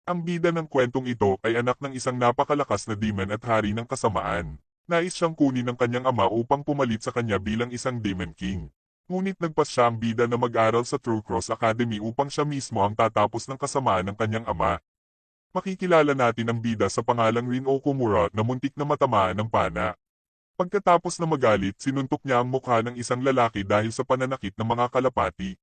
Ang bida ng kwentong ito ay anak ng isang napakalakas na demon at hari ng kasamaan. Nais siyang kunin ng kanyang ama upang pumalit sa kanya bilang isang Demon King. Ngunit nagpas siya ang bida na mag-aral sa True Cross Academy upang siya mismo ang tatapos ng kasamaan ng kanyang ama. Makikilala natin ang bida sa pangalang Rin Okumura na muntik na matamaan ng pana. Pagkatapos na magalit, sinuntok niya ang mukha ng isang lalaki dahil sa pananakit ng mga kalapati.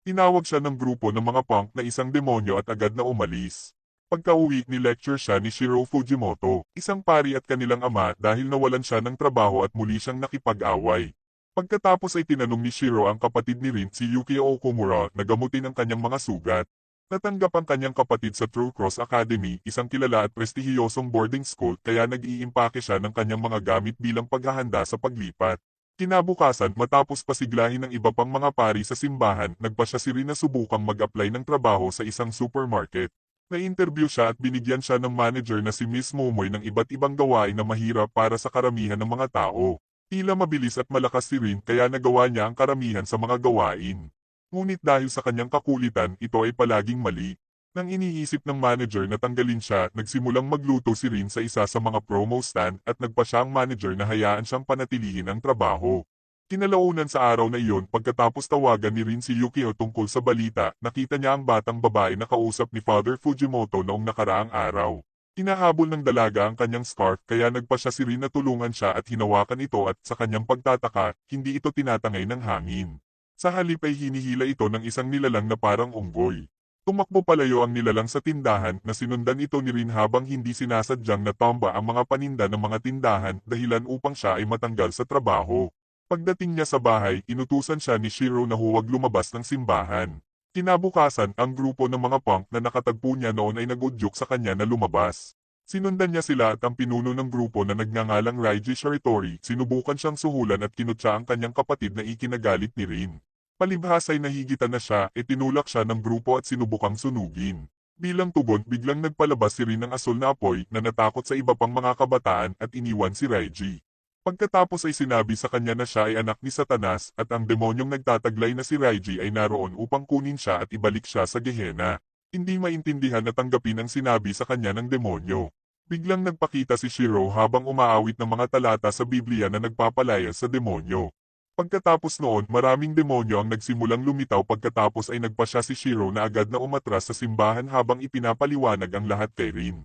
Tinawag siya ng grupo ng mga punk na isang demonyo at agad na umalis. Pagka-uwi, ni-lecture siya ni Shiro Fujimoto, isang pari at kanilang ama dahil nawalan siya ng trabaho at muli siyang nakipag-away. Pagkatapos ay tinanong ni Shiro ang kapatid ni Rin si Yukio Okumura na gamutin ang kanyang mga sugat. Natanggap ang kanyang kapatid sa True Cross Academy, isang kilala at prestihiyosong boarding school kaya nag-iimpake siya ng kanyang mga gamit bilang paghahanda sa paglipat. Kinabukasan matapos pasiglahin ng iba pang mga pari sa simbahan, nagpa siya si Rin na subukang mag-apply ng trabaho sa isang supermarket. Na-interview siya at binigyan siya ng manager na si Miss Momoy ng iba't ibang gawain na mahirap para sa karamihan ng mga tao. Tila mabilis at malakas si Rin kaya nagawa niya ang karamihan sa mga gawain. Ngunit dahil sa kanyang kakulitan, ito ay palaging mali. Nang iniisip ng manager na tanggalin siya, nagsimulang magluto si Rin sa isa sa mga promo stand at nagpa siya ang manager na hayaan siyang panatilihin ang trabaho. Kinalaunan sa araw na iyon pagkatapos tawagan ni Rin si Yukio tungkol sa balita, nakita niya ang batang babae na kausap ni Father Fujimoto noong nakaraang araw. Hinahabol ng dalaga ang kanyang scarf kaya nagpa siya si Rin na tulungan siya at hinawakan ito at sa kanyang pagtataka, hindi ito tinatangay ng hangin. Sa halip ay hinihila ito ng isang nilalang na parang unggoy. Tumakbo palayo ang nilalang sa tindahan na sinundan ito ni Rin habang hindi sinasadyang natomba ang mga paninda ng mga tindahan dahilan upang siya ay matanggal sa trabaho. Pagdating niya sa bahay, inutusan siya ni Shiro na huwag lumabas ng simbahan. Kinabukasan, ang grupo ng mga punk na nakatagpo niya noon ay nagudyok sa kanya na lumabas. Sinundan niya sila at ang pinuno ng grupo na nagngangalang Raiji Sharitori, sinubukan siyang suhulan at kinutya ang kanyang kapatid na ikinagalit ni Rin. Palibhas ay nahigitan na siya, itinulak siya ng grupo at sinubukang sunugin. Bilang tugon, biglang nagpalabas si Rin ng asul na apoy na natakot sa iba pang mga kabataan at iniwan si Raiji. Pagkatapos ay sinabi sa kanya na siya ay anak ni Satanas at ang demonyong nagtataglay na si Raiji ay naroon upang kunin siya at ibalik siya sa Gehenna. Hindi maintindihan na tanggapin ang sinabi sa kanya ng demonyo. Biglang nagpakita si Shiro habang umaawit ng mga talata sa Biblia na nagpapalaya sa demonyo. Pagkatapos noon, maraming demonyo ang nagsimulang lumitaw pagkatapos ay nagpa siya si Shiro na agad na umatras sa simbahan habang ipinapaliwanag ang lahat kay Rin.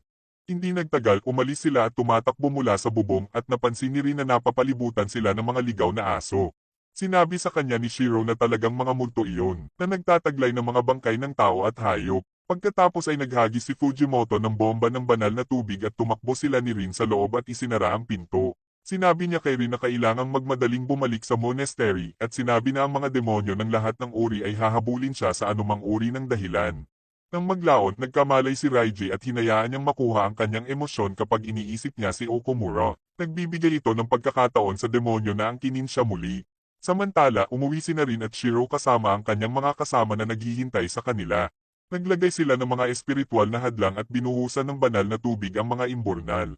Hindi nagtagal, umalis sila at tumatakbo mula sa bubong at napansin ni Rin na napapalibutan sila ng mga ligaw na aso. Sinabi sa kanya ni Shiro na talagang mga multo iyon, na nagtataglay ng mga bangkay ng tao at hayop. Pagkatapos ay naghagis si Fujimoto ng bomba ng banal na tubig at tumakbo sila ni Rin sa loob at isinara ang pinto. Sinabi niya kay Rin na kailangang magmadaling bumalik sa monastery at sinabi na ang mga demonyo ng lahat ng uri ay hahabulin siya sa anumang uri ng dahilan. Nang maglaon, nagkamalay si Raiji at hinayaan niyang makuha ang kanyang emosyon kapag iniisip niya si Okumura. Nagbibigay ito ng pagkakataon sa demonyo na angkinin siya muli. Samantala, umuwi si Rin at Shiro kasama ang kanyang mga kasama na naghihintay sa kanila. Naglagay sila ng mga espiritual na hadlang at binuhusan ng banal na tubig ang mga imburnal.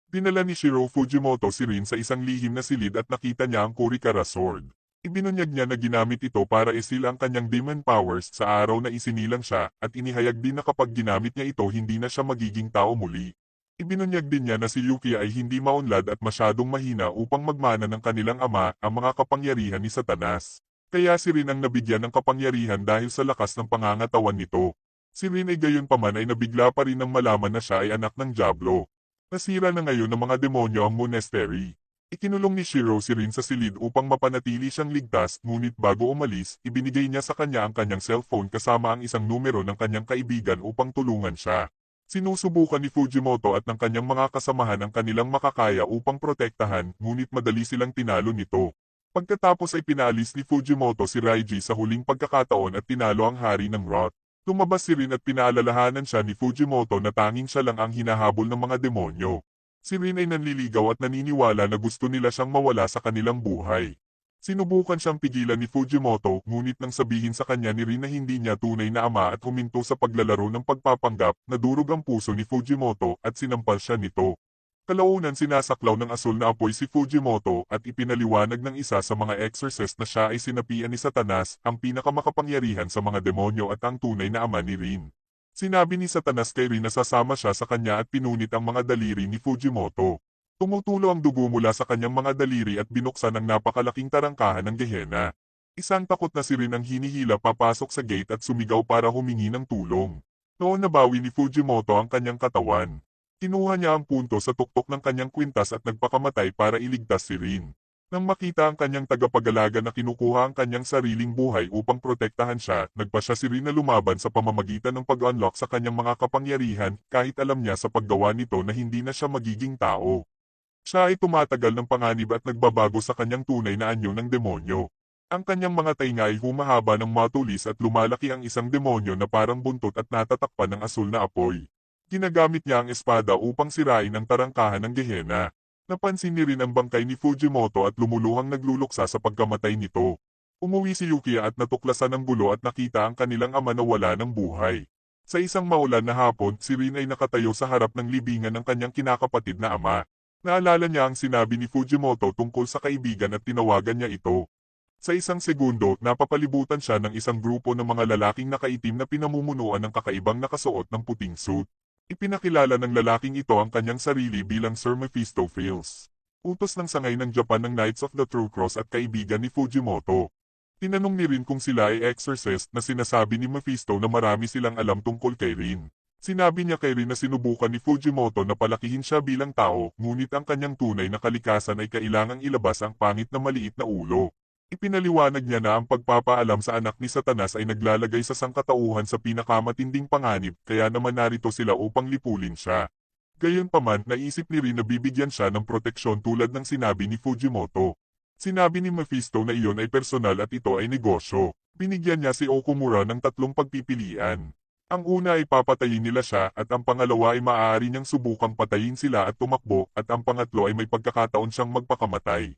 Dinala ni Shiro Fujimoto si Rin sa isang lihim na silid at nakita niya ang Kurikara Sword. Ibinunyag niya na ginamit ito para isil ang kanyang demon powers sa araw na isinilang siya at inihayag din na kapag ginamit niya ito hindi na siya magiging tao muli. Ibinunyag din niya na si Yuki ay hindi maunlad at masyadong mahina upang magmana ng kanilang ama, ang mga kapangyarihan ni Satanas. Kaya si Rin ang nabigyan ng kapangyarihan dahil sa lakas ng pangangatawan nito. Si Rin ay gayunpaman ay nabigla pa rin nang malaman na siya ay anak ng Diablo. Nasira na ngayon ng mga demonyo ang monastery. Ikinulong ni Shiro si Rin sa silid upang mapanatili siyang ligtas, ngunit bago umalis, ibinigay niya sa kanya ang kanyang cellphone kasama ang isang numero ng kanyang kaibigan upang tulungan siya. Sinusubukan ni Fujimoto at ng kanyang mga kasamahan ang kanilang makakaya upang protektahan, ngunit madali silang tinalo nito. Pagkatapos ay pinaalis ni Fujimoto si Raiji sa huling pagkakataon at tinalo ang hari ng Rot. Lumabas si Rin at pinaalalahanan siya ni Fujimoto na tanging siya lang ang hinahabol ng mga demonyo. Si Rin ay nanliligaw at naniniwala na gusto nila siyang mawala sa kanilang buhay. Sinubukan siyang pigilan ni Fujimoto, ngunit nang sabihin sa kanya ni Rin na hindi niya tunay na ama at huminto sa paglalaro ng pagpapanggap, nadurog ang puso ni Fujimoto at sinampal siya nito. Kalaunan sinasaklaw ng asul na apoy si Fujimoto at ipinaliwanag ng isa sa mga exorcist na siya ay sinapian ni Satanas, ang pinakamakapangyarihan sa mga demonyo at ang tunay na ama ni Rin. Sinabi ni Satanas kay Rin na sasama siya sa kanya at pinunit ang mga daliri ni Fujimoto. Tumutulo ang dugo mula sa kanyang mga daliri at binuksan ang napakalaking tarangkahan ng Gehenna. Isang takot na si Rin ang hinihila papasok sa gate at sumigaw para humingi ng tulong. Noon nabawi ni Fujimoto ang kanyang katawan. Kinuha niya ang punto sa tuktok ng kanyang kwintas at nagpakamatay para iligtas si Rin. Nang makita ang kanyang tagapag-alaga na kinukuha ang kanyang sariling buhay upang protektahan siya, nagpasya si Rin na lumaban sa pamamagitan ng pag-unlock sa kanyang mga kapangyarihan kahit alam niya sa paggawa nito na hindi na siya magiging tao. Siya ay tumatagal ng panganib at nagbabago sa kanyang tunay na anyo ng demonyo. Ang kanyang mga tainga ay humahaba ng matulis at lumalaki ang isang demonyo na parang buntot at natatakpan ng asul na apoy. Ginagamit niya ang espada upang sirain ang tarangkahan ng Gehenna. Napansin ni Rin ang bangkay ni Fujimoto at lumuluhang nagluluksa sa pagkamatay nito. Umuwi si Yukiya at natuklasan ng gulo at nakita ang kanilang ama na wala ng buhay. Sa isang maulan na hapon, si Rin ay nakatayo sa harap ng libingan ng kanyang kinakapatid na ama. Naalala niya ang sinabi ni Fujimoto tungkol sa kaibigan at tinawagan niya ito. Sa isang segundo, napapalibutan siya ng isang grupo ng mga lalaking nakaitim na pinamumunuan ng kakaibang nakasuot ng puting suit. Ipinakilala ng lalaking ito ang kanyang sarili bilang Sir Mephistopheles. Utos ng sangay ng Japan ng Knights of the True Cross at kaibigan ni Fujimoto. Tinanong ni Rin kung sila ay exorcist na sinasabi ni Mephisto na marami silang alam tungkol kay Rin. Sinabi niya kay Rin na sinubukan ni Fujimoto na palakihin siya bilang tao, ngunit ang kanyang tunay na kalikasan ay kailangang ilabas ang pangit na maliit na ulo. Ipinaliwanag niya na ang pagpapaalam sa anak ni Satanas ay naglalagay sa sangkatauhan sa pinakamatinding panganib, kaya naman narito sila upang lipulin siya. Gayunpaman, naisip ni Rin na bibigyan siya ng proteksyon tulad ng sinabi ni Fujimoto. Sinabi ni Mephisto na iyon ay personal at ito ay negosyo. Binigyan niya si Okumura ng 3 pagpipilian. Ang una ay papatayin nila siya at ang pangalawa ay maaari niyang subukang patayin sila at tumakbo at ang pangatlo ay may pagkakataon siyang magpakamatay.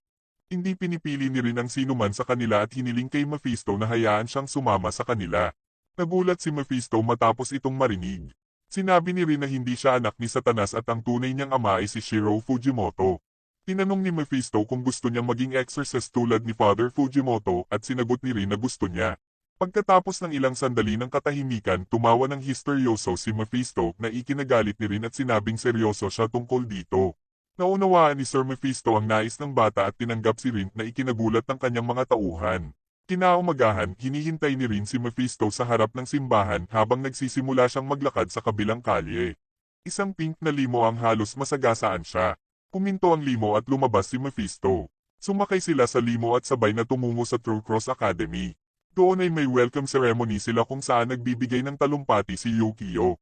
Hindi pinipili ni Rin ang sinuman sa kanila at hiniling kay Mephisto na hayaan siyang sumama sa kanila. Nagulat si Mephisto matapos itong marinig. Sinabi ni Rin na hindi siya anak ni Satanas at ang tunay niyang ama ay si Shiro Fujimoto. Tinanong ni Mephisto kung gusto niyang maging exorcist tulad ni Father Fujimoto at sinagot ni Rin na gusto niya. Pagkatapos ng ilang sandali ng katahimikan, tumawa ng histeryoso si Mephisto na ikinagalit ni Rin at sinabing seryoso siya tungkol dito. Naunawaan ni Sir Mephisto ang nais ng bata at tinanggap si Rin na ikinagulat ng kanyang mga tauhan. Kinaumagahan, hinihintay ni Rin si Mephisto sa harap ng simbahan habang nagsisimula siyang maglakad sa kabilang kalye. Isang pink na limo ang halos masagasaan siya. Puminto ang limo at lumabas si Mephisto. Sumakay sila sa limo at sabay na tumungo sa True Cross Academy. Doon ay may welcome ceremony sila kung saan nagbibigay ng talumpati si Yukio.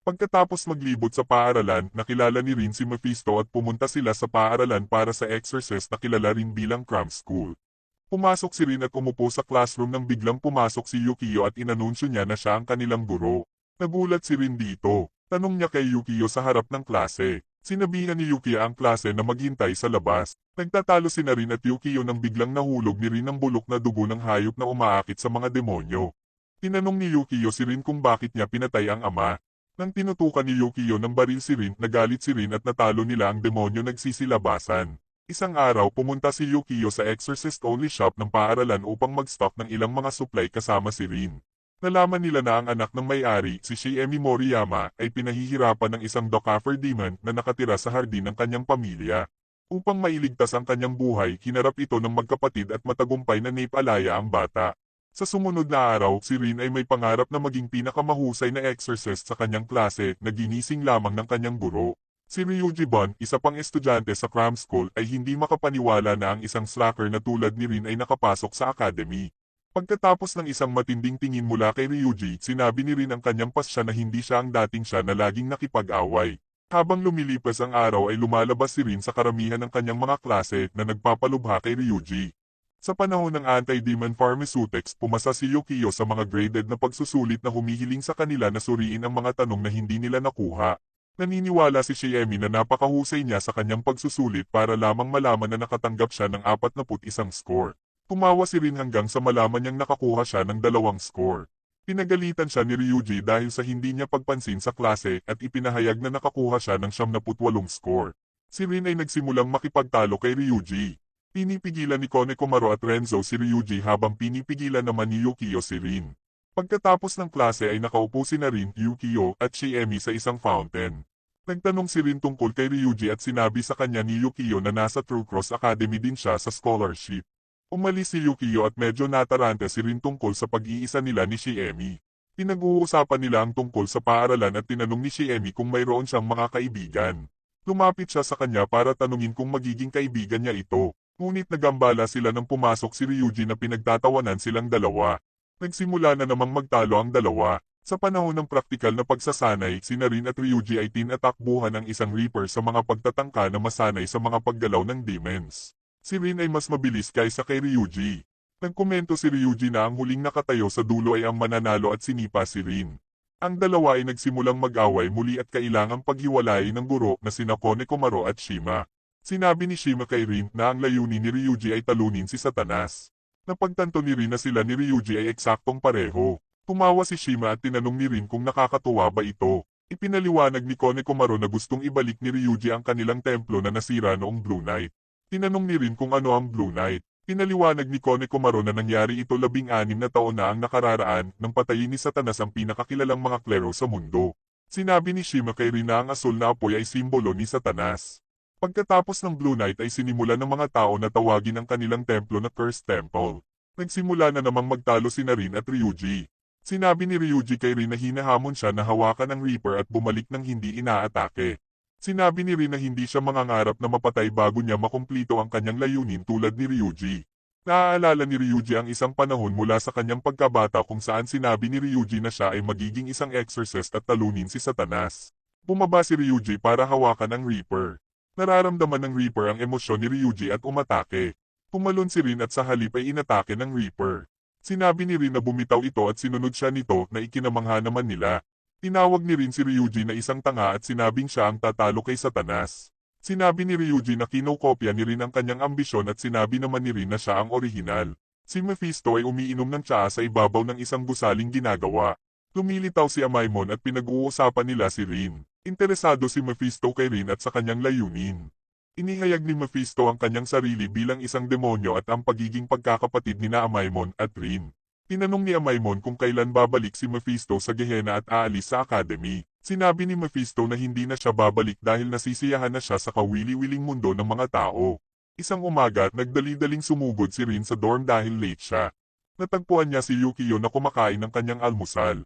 Pagkatapos maglibot sa paaralan, nakilala ni Rin si Mephisto at pumunta sila sa paaralan para sa exorcist na kilala rin bilang cram school. Pumasok si Rin at umupo sa classroom nang biglang pumasok si Yukio at inanunsyo niya na siya ang kanilang guro. Nagulat si Rin dito. Tanong niya kay Yukio sa harap ng klase. Sinabihan ni Yukio ang klase na maghintay sa labas. Nagtatalo si Rin at Yukio nang biglang nahulog ni Rin ang bulok na dugo ng hayop na umaakit sa mga demonyo. Tinanong ni Yukio si Rin kung bakit niya pinatay ang ama. Nang tinutukan ni Yukio ng baril si Rin, nagalit si Rin at natalo nila ang demonyo nagsisilabasan. Isang araw pumunta si Yukio sa exorcist-only shop ng paaralan upang mag-stock ng ilang mga supply kasama si Rin. Nalaman nila na ang anak ng may-ari, si Shiemi Moriyama, ay pinahihirapan ng isang Dokkafer demon na nakatira sa hardin ng kanyang pamilya. Upang mailigtas ang kanyang buhay, hinarap ito ng magkapatid at matagumpay na naipalaya ang bata. Sa sumunod na araw, si Rin ay may pangarap na maging pinakamahusay na exorcist sa kanyang klase na ginising lamang ng kanyang guro. Si Ryuji Bon, isa pang estudyante sa cram school, ay hindi makapaniwala na ang isang slacker na tulad ni Rin ay nakapasok sa academy. Pagkatapos ng isang matinding tingin mula kay Ryuji, sinabi ni Rin ang kanyang pasya na hindi siya ang dating siya na laging nakipag-away. Habang lumilipas ang araw ay lumalabas si Rin sa karamihan ng kanyang mga klase na nagpapalubha kay Ryuji. Sa panahon ng anti-demon pharmaceutics, pumasa si Yukio sa mga graded na pagsusulit na humihiling sa kanila na suriin ang mga tanong na hindi nila nakuha. Naniniwala si Shiemi na napakahusay niya sa kanyang pagsusulit para lamang malaman na nakatanggap siya ng 41 score. Tumawa si Rin hanggang sa malaman niyang nakakuha siya ng 2 score. Pinagalitan siya ni Ryuji dahil sa hindi niya pagpansin sa klase at ipinahayag na nakakuha siya ng 78 score. Si Rin ay nagsimulang makipagtalo kay Ryuji. Pinipigilan ni Konekomaro at Renzo si Ryuji habang pinipigilan naman ni Yukio si Rin. Pagkatapos ng klase ay nakaupo sina Rin, Yukio at Shiemi sa isang fountain. Nagtanong si Rin tungkol kay Ryuji at sinabi sa kanya ni Yukio na nasa True Cross Academy din siya sa scholarship. Umalis si Yukio at medyo natarante si Rin tungkol sa pag-iisa nila ni Shiemi. Pinag-uusapan nila ang tungkol sa paaralan at tinanong ni Shiemi kung mayroon siyang mga kaibigan. Lumapit siya sa kanya para tanungin kung magiging kaibigan niya ito. Ngunit nagambala sila nang pumasok si Ryuji na pinagtatawanan silang dalawa. Nagsimula na namang magtalo ang dalawa. Sa panahon ng praktikal na pagsasanay, sina Rin at Ryuji ay tinatakbuhan ng isang Reaper sa mga pagtatangka na masanay sa mga paggalaw ng demons. Si Rin ay mas mabilis kaysa kay Ryuji. Nagkomento si Ryuji na ang huling nakatayo sa dulo ay ang mananalo at sinipa si Rin. Ang dalawa ay nagsimulang mag-away muli at kailangang paghiwalayin ng guro na sina Konekomaro at Shima. Sinabi ni Shima kay Rin na ang layunin ni Ryuji ay talunin si Satanas. Napagtanto ni Rin na sila ni Ryuji ay eksaktong pareho. Tumawa si Shima at tinanong ni Rin kung nakakatuwa ba ito. Ipinaliwanag ni Konekomaro na gustong ibalik ni Ryuji ang kanilang templo na nasira noong Blue Night. Tinanong ni Rin kung ano ang Blue Night. Pinaliwanag ni Konekomaro na nangyari ito 16 na taon na ang nakararaan nang patayin ni Satanas ang pinakakilalang mga klero sa mundo. Sinabi ni Shima kay Rin na ang asul na apoy ay simbolo ni Satanas. Pagkatapos ng Blue Night ay sinimulan ng mga tao na tawagin ang kanilang templo na Cursed Temple. Nagsimula na namang magtalo sina Rin at Ryuji. Sinabi ni Ryuji kay Rin na hinahamon siya na hawakan ang Reaper at bumalik nang hindi inaatake. Sinabi ni Rin na hindi siya mangangarap na mapatay bago niya makumplito ang kanyang layunin tulad ni Ryuji. Naaalala ni Ryuji ang isang panahon mula sa kanyang pagkabata kung saan sinabi ni Ryuji na siya ay magiging isang exorcist at talunin si Satanas. Bumaba si Ryuji para hawakan ang Reaper. Nararamdaman ng Reaper ang emosyon ni Ryuji at umatake. Tumalon si Rin at sa halip ay inatake ng Reaper. Sinabi ni Rin na bumitaw ito at sinunod siya nito na ikinamangha naman nila. Tinawag ni Rin si Ryuji na isang tanga at sinabing siya ang tatalo kay Satanas. Sinabi ni Ryuji na kinokopya ni Rin ang kanyang ambisyon at sinabi naman ni Rin na siya ang orihinal. Si Mephisto ay umiinom ng tsaa sa ibabaw ng isang gusaling ginagawa. Lumilitaw si Amaimon at pinag-uusapan nila si Rin. Interesado si Mephisto kay Rin at sa kanyang layunin. Inihayag ni Mephisto ang kanyang sarili bilang isang demonyo at ang pagiging pagkakapatid ni Amaimon at Rin. Tinanong ni Amaimon kung kailan babalik si Mephisto sa Gehenna at aalis sa Academy. Sinabi ni Mephisto na hindi na siya babalik dahil nasisiyahan na siya sa kawili-wiling mundo ng mga tao. Isang umaga, nagdali-daling sumugod si Rin sa dorm dahil late siya. Natagpuan niya si Yukio na kumakain ng kanyang almusal.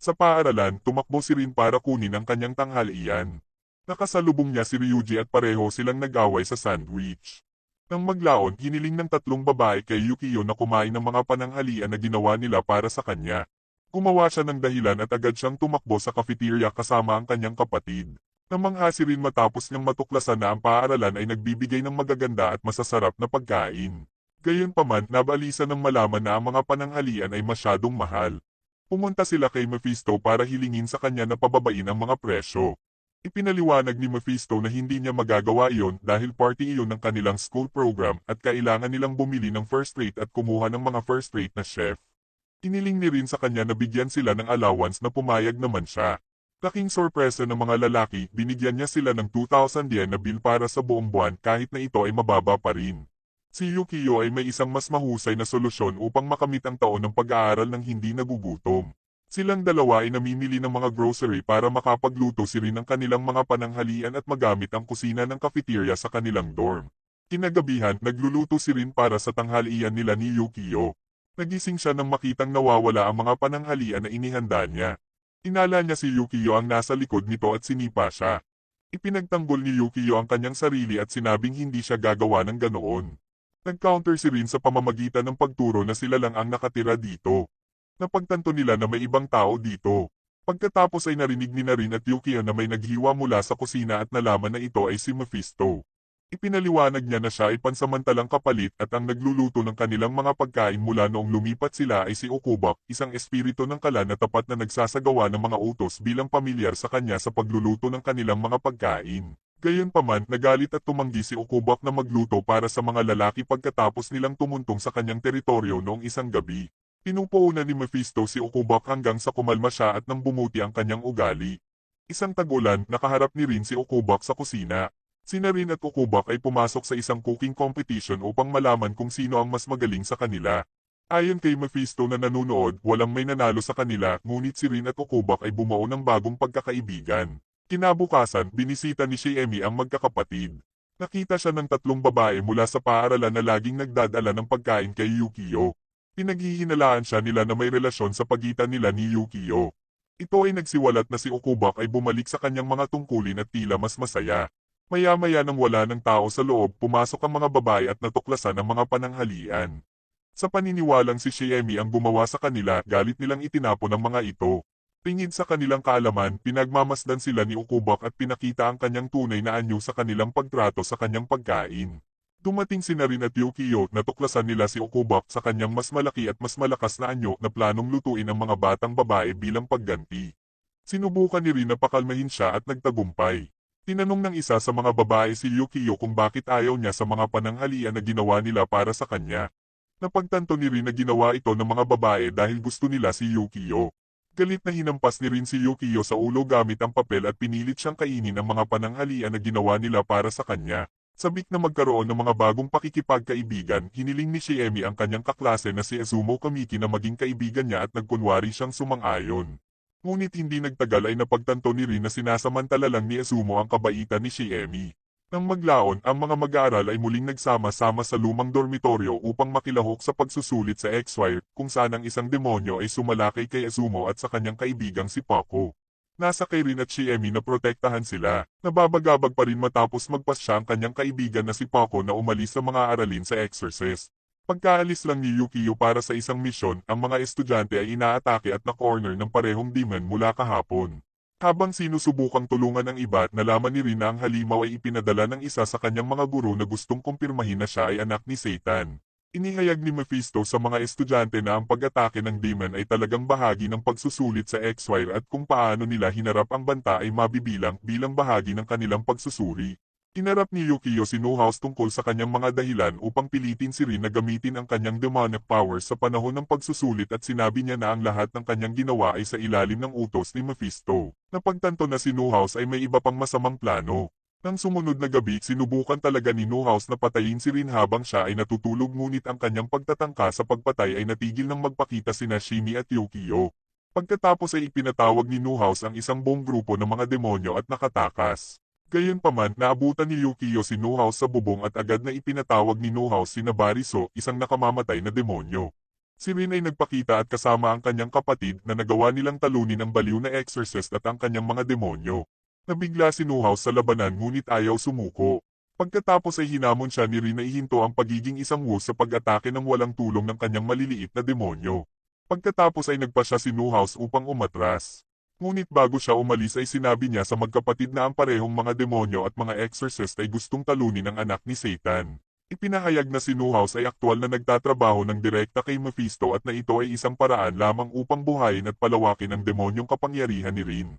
Sa paaralan, tumakbo si Rin para kunin ang kanyang tanghalian. Nakasalubong niya si Ryuji at pareho silang nag-away sa sandwich. Nang maglaon, hiniling ng tatlong babae kay Yukio na kumain ng mga pananghalian na ginawa nila para sa kanya. Gumawa siya ng dahilan at agad siyang tumakbo sa cafeteria kasama ang kanyang kapatid. Namangha si Rin matapos niyang matuklasan na ang paaralan ay nagbibigay ng magaganda at masasarap na pagkain. Gayunpaman, nabalisa ng malaman na ang mga pananghalian ay masyadong mahal. Pumunta sila kay Mephisto para hilingin sa kanya na pababain ang mga presyo. Ipinaliwanag ni Mephisto na hindi niya magagawa iyon dahil party iyon ng kanilang school program at kailangan nilang bumili ng first rate at kumuha ng mga first rate na chef. Iniling ni Rin sa kanya na bigyan sila ng allowance na pumayag naman siya. Laking sorpresa ng mga lalaki, binigyan niya sila ng 2,000 yen na bill para sa buong buwan kahit na ito ay mababa pa rin. Si Yukio ay may isang mas mahusay na solusyon upang makamit ang taon ng pag-aaral ng hindi nagugutom. Silang dalawa ay namimili ng mga grocery para makapagluto si Rin ng kanilang mga pananghalian at magamit ang kusina ng cafeteria sa kanilang dorm. Kinagabihan, nagluluto si Rin para sa tanghalian nila ni Yukio. Nagising siya nang makitang nawawala ang mga pananghalian na inihanda niya. Inala niya si Yukio ang nasa likod nito at sinipa siya. Ipinagtanggol ni Yukio ang kanyang sarili at sinabing hindi siya gagawa ng ganoon. Nag-counter si Rin sa pamamagitan ng pagturo na sila lang ang nakatira dito. Napagtanto nila na may ibang tao dito. Pagkatapos ay narinig ni Rin at Yukio na may naghiwa mula sa kusina at nalaman na ito ay si Mephisto. Ipinaliwanag niya na siya ay pansamantalang kapalit at ang nagluluto ng kanilang mga pagkain mula noong lumipat sila ay si Okubak, isang espiritu ng kala na tapat na nagsasagawa ng mga utos bilang pamilyar sa kanya sa pagluluto ng kanilang mga pagkain. Gayunpaman, nagalit at tumanggi si Okubak na magluto para sa mga lalaki pagkatapos nilang tumuntong sa kanyang teritoryo noong isang gabi. Pinupuunan ni Mephisto si Okubak hanggang sa kumalma siya at nang bumuti ang kanyang ugali. Isang tag-ulan, nakaharap ni Rin si Okubak sa kusina. Sina Rin at Okubak ay pumasok sa isang cooking competition upang malaman kung sino ang mas magaling sa kanila. Ayon kay Mephisto na nanunood, walang may nanalo sa kanila, ngunit si Rin at Okobak ay bumuo ng bagong pagkakaibigan. Kinabukasan, binisita ni Shiemi ang magkakapatid. Nakita siya ng tatlong babae mula sa paaralan na laging nagdadala ng pagkain kay Yukio. Pinaghihinalaan siya nila na may relasyon sa pagitan nila ni Yukio. Ito ay nagsiwalat na si Okobak ay bumalik sa kanyang mga tungkulin at tila mas masaya. Maya-maya nang wala ng tao sa loob, pumasok ang mga babae at natuklasan ang mga pananghalian. Sa paniniwalang si Shiemi ang gumawa sa kanila, galit nilang itinapon ang mga ito. Tingin sa kanilang kaalaman, pinagmamasdan sila ni Okobak at pinakita ang kanyang tunay na anyo sa kanilang pagtrato sa kanyang pagkain. Dumating si Rin at Yukio, natuklasan nila si Okobak sa kanyang mas malaki at mas malakas na anyo na planong lutuin ang mga batang babae bilang pagganti. Sinubukan ni Rin na pakalmahin siya at nagtagumpay. Tinanong ng isa sa mga babae si Yukio kung bakit ayaw niya sa mga pananghalian na ginawa nila para sa kanya. Napagtanto ni Rin na ginawa ito ng mga babae dahil gusto nila si Yukio. Galit na hinampas ni Rin si Yukio sa ulo gamit ang papel at pinilit siyang kainin ang mga pananghalian na ginawa nila para sa kanya. Sabik na magkaroon ng mga bagong pakikipagkaibigan, hiniling ni Shiemi ang kanyang kaklase na si Azumo Kamiki na maging kaibigan niya at nagkunwari siyang sumang-ayon. Ngunit hindi nagtagal ay napagtanto ni Rin na sinasamantala lang ni Azumo ang kabaitan ni Shiemi. Nang maglaon, ang mga mag-aaral ay muling nagsama-sama sa lumang dormitoryo upang makilahok sa pagsusulit sa X-Wire, kung saan ang isang demonyo ay sumalakay kay Azumo at sa kanyang kaibigang si Paco. Nasa kay Rin at Shiemi na protektahan sila. Nababagabag pa rin matapos magpasya ang kanyang kaibigan na si Paco na umalis sa mga aralin sa Exorcist. Pagkaalis lang ni Yukio para sa isang misyon, ang mga estudyante ay inaatake at na-corner ng parehong demon mula kahapon. Habang sinusubukang tulungan ang iba, nalaman ni Rin na ang halimaw ay ipinadala ng isa sa kanyang mga guro na gustong kumpirmahin na siya ay anak ni Satan. Inihayag ni Mephisto sa mga estudyante na ang pag-atake ng demon ay talagang bahagi ng pagsusulit sa X-Wire at kung paano nila hinarap ang banta ay mabibilang bilang bahagi ng kanilang pagsusuri. Hinarap ni Yukio si Newhouse tungkol sa kanyang mga dahilan upang pilitin si Rin na gamitin ang kanyang demonic powers sa panahon ng pagsusulit at sinabi niya na ang lahat ng kanyang ginawa ay sa ilalim ng utos ni Mephisto. Napagtanto na si Newhouse ay may iba pang masamang plano. Nang sumunod na gabi, sinubukan talaga ni Newhouse na patayin si Rin habang siya ay natutulog ngunit ang kanyang pagtatangka sa pagpatay ay natigil ng magpakita sina Shimi at Yukio. Pagkatapos ay ipinatawag ni Newhouse ang isang buong grupo ng mga demonyo at nakatakas. Gayunpaman, naabutan ni Yukio si Newhouse sa bubong at agad na ipinatawag ni Newhouse si Nabariso, isang nakamamatay na demonyo. Si Rin ay nagpakita at kasama ang kanyang kapatid na nagawa nilang talunin ang baliw na exorcist at ang kanyang mga demonyo. Nabigla si Newhouse sa labanan ngunit ayaw sumuko. Pagkatapos ay hinamon siya ni Rin na ihinto ang pagiging isang wus sa pag-atake ng walang tulong ng kanyang maliliit na demonyo. Pagkatapos ay nagpa siya si Newhouse upang umatras. Ngunit bago siya umalis ay sinabi niya sa magkapatid na ang parehong mga demonyo at mga exorcist ay gustong talunin ang anak ni Satan. Ipinahayag na si Newhouse ay aktwal na nagtatrabaho ng direkta kay Mephisto at na ito ay isang paraan lamang upang buhayin at palawakin ang demonyong kapangyarihan ni Rin.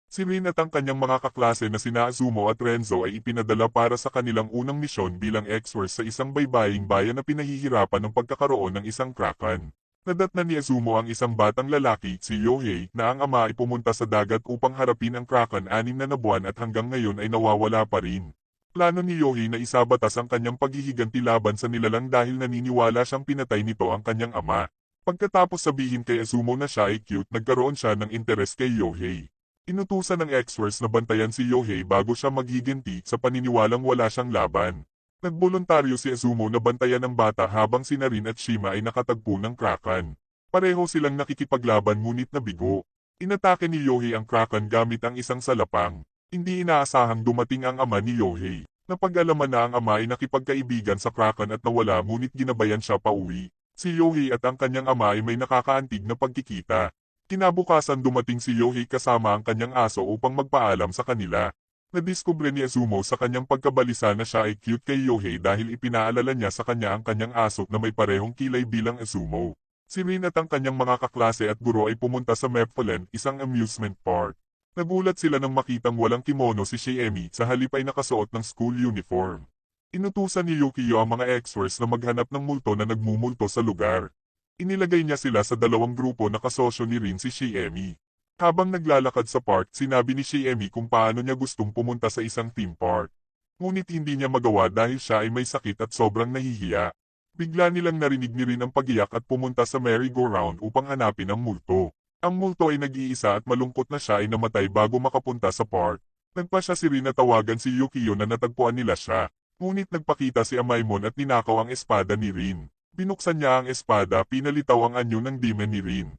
Si Rin at ang kanyang mga kaklase na sina Azumo at Renzo ay ipinadala para sa kanilang unang misyon bilang exorcist sa isang baybaying bayan na pinahihirapan ng pagkakaroon ng isang kraken. Nadatnan ni Azumo ang isang batang lalaki, si Yohei, na ang ama ay pumunta sa dagat upang harapin ang kraken 6 na buwan at hanggang ngayon ay nawawala pa rin. Plano ni Yohei na isabatas ang kanyang paghihiganti laban sa nilalang dahil naniniwala siyang pinatay nito ang kanyang ama. Pagkatapos sabihin kay Azumo na siya ay cute, nagkaroon siya ng interes kay Yohei. Inutusan ng exorcist na bantayan si Yohei bago siya maghiganti sa paniniwalang wala siyang laban. Nagboluntaryo si Azumo na bantayan ang bata habang si Rin at Shima ay nakatagpo ng kraken. Pareho silang nakikipaglaban ngunit nabigo. Inatake ni Yohei ang kraken gamit ang isang salapang. Hindi inaasahang dumating ang ama ni Yohei. Napag-alaman na ang ama ay nakipagkaibigan sa kraken at nawala ngunit ginabayan siya pauwi. Si Yohei at ang kanyang ama ay may nakakaantig na pagkikita. Kinabukasan dumating si Yohei kasama ang kanyang aso upang magpaalam sa kanila. Nadiskubre ni Azumo sa kanyang pagkabalisa na siya ay cute kay Yohei dahil ipinaalala niya sa kanya ang kanyang aso na may parehong kilay bilang Azumo. Si Rin at ang kanyang mga kaklase at guro ay pumunta sa Mephiland, isang amusement park. Nagulat sila nang makitang walang kimono si Shiemi, sa halip ay nakasuot ng school uniform. Inutusan ni Yukio ang mga exorcists na maghanap ng multo na nagmumulto sa lugar. Inilagay niya sila sa dalawang grupo na kasosyo ni Rin si Shiemi. Habang naglalakad sa park, sinabi ni Shiemi kung paano niya gustong pumunta sa isang theme park. Ngunit hindi niya magawa dahil siya ay may sakit at sobrang nahihiya. Bigla nilang narinig ni Rin ang pagiyak at pumunta sa merry-go-round upang hanapin ang multo. Ang multo ay nag-iisa at malungkot na siya ay namatay bago makapunta sa park. Nagpasya si Rin na tawagan si Yukio na natagpuan nila siya. Ngunit nagpakita si Amaimon at ninakaw ang espada ni Rin. Binuksan niya ang espada, pinalitaw ang anyo ng demon ni Rin.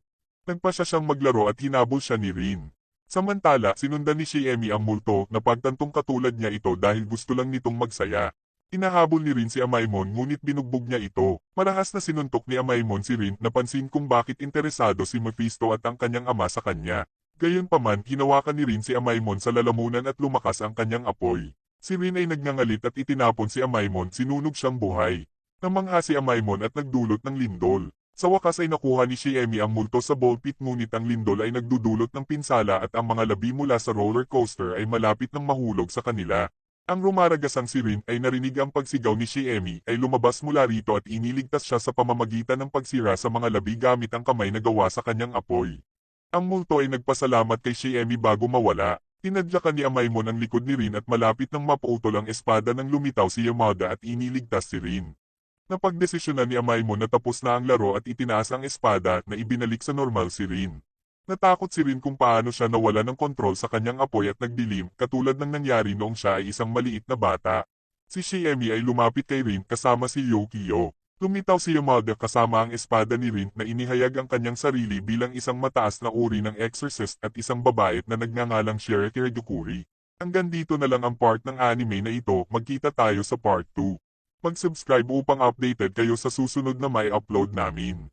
Nagpasya siyang maglaro at hinabol siya ni Rin. Samantala, sinundan ni Shiemi ang multo na pagtantong katulad niya ito dahil gusto lang nitong magsaya. Hinahabol ni Rin si Amaimon ngunit binugbog niya ito. Marahas na sinuntok ni Amaimon si Rin, napansin kung bakit interesado si Mephisto at ang kanyang ama sa kanya. Gayunpaman, hinawakan ni Rin si Amaimon sa lalamunan at lumakas ang kanyang apoy. Si Rin ay nagngangalit at itinapon si Amaimon, sinunog siyang buhay. Namangha si Amaimon at nagdulot ng lindol. Sa wakas ay nakuha ni Shiemi ang multo sa ball pit ngunit ang lindol ay nagdudulot ng pinsala at ang mga labi mula sa roller coaster ay malapit ng mahulog sa kanila. Ang rumaragasang si Rin ay narinig ang pagsigaw ni Shiemi ay lumabas mula rito at iniligtas siya sa pamamagitan ng pagsira sa mga labi gamit ang kamay na gawa sa kanyang apoy. Ang multo ay nagpasalamat kay Shiemi bago mawala. Tinadyakan ni Amaimon ang likod ni Rin at malapit nang mapautol ang espada nang lumitaw si Yamada at iniligtas si Rin. Napagdesisyonan ni Amaimon na tapos na ang laro at itinaas ang espada na ibinalik sa normal si Rin. Natakot si Rin kung paano siya nawala ng kontrol sa kanyang apoy at nagdilim katulad ng nangyari noong siya ay isang maliit na bata. Si Shiemi ay lumapit kay Rin kasama si Yukio. Lumitaw si Yamada kasama ang espada ni Rin na inihayag ang kanyang sarili bilang isang mataas na uri ng exorcist at isang babae na nagngangalang Sherry Yukuri. Hanggang dito na lang ang part ng anime na ito, magkita tayo sa part 2. Mag-subscribe upang updated kayo sa susunod na may upload namin.